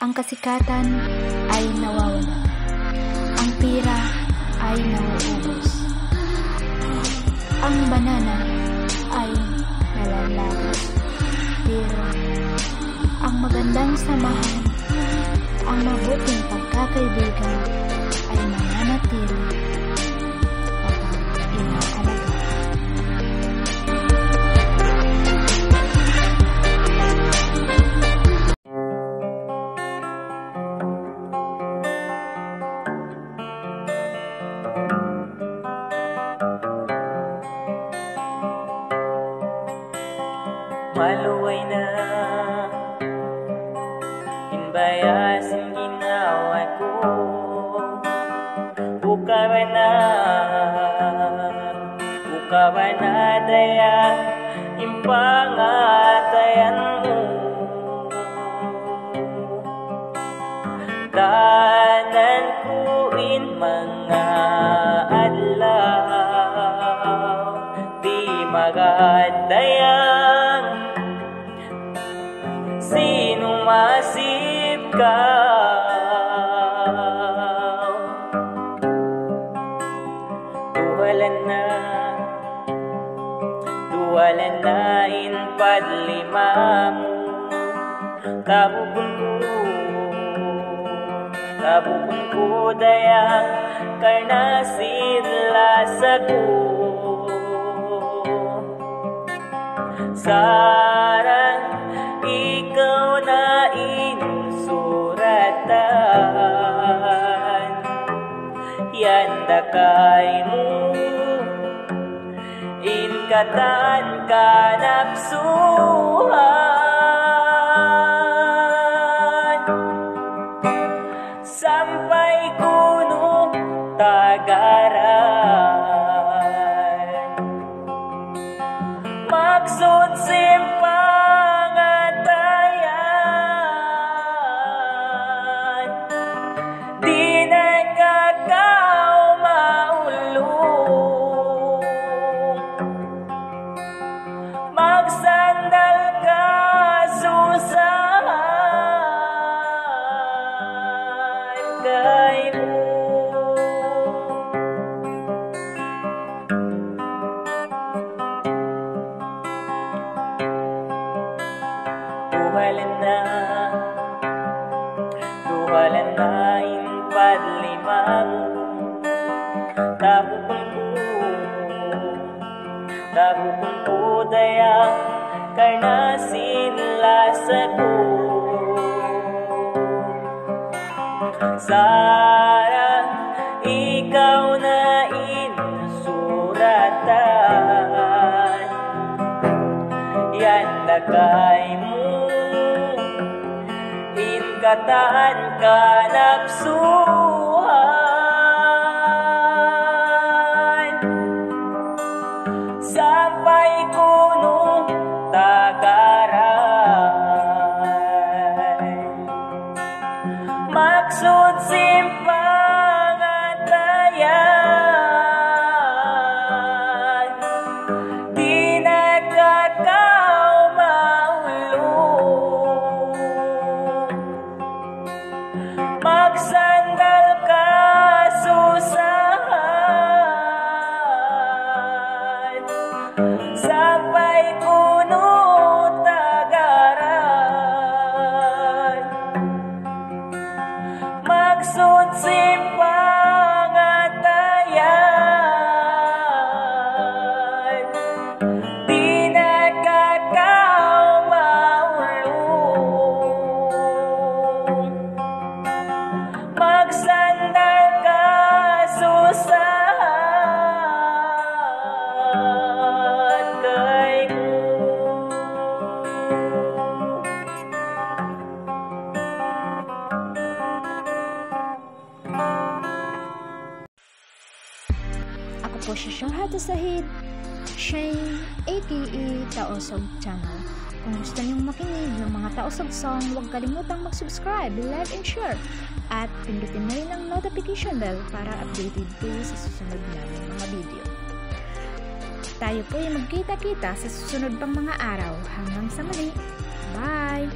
Ang kasikatan ay nawawala. Ang pira ay nauubos. Ang banana ay nalalagos. Pero ang magandang samahan, ang mabuting pagkakaibigan ay mananatili kapag inaalaga. Maluway na inbayasin ginawa ko, ukawa na daya impangatayan mo. Tanan kuin mga adlaw, di magadayang sino masip ka. Duwalan na inpadlima mo. Tabukun ko dayang karna sila ko. Sarang ikaw na insuratan, yanda kay mo inkatan ka napsuhan. Sampay kuno tagaran, maksud simpang atayan, di nagkakaw maulong. Magsandal ka susahan kay mo. Duwalan na inpadlima mo. Tabukun ko dayang karna sinlasa ko. Sarang ikaw na insuratan, yanda kay mo inkatan ka napsuhan. Sampay kuno tagaran, maksud simpang atayan, di nagkakaw maulong. Magsandal ka susahan, sampay kuno tagaran, maksud simpang atayan, di nagkakaw maulong. Magsandal ka susahan kay mo. Ako po si Shahada Sahid, Shane, aka Taosog Channel. Kung gusto niyong makinig ng mga Taosog song, huwag kalimutang mag-subscribe, like, and share. At pindutin na rin ang notification bell para updated kayo sa susunod namin mga video. Tayo po ay magkita-kita sa susunod pang mga araw. Hanggang sa muli. Bye!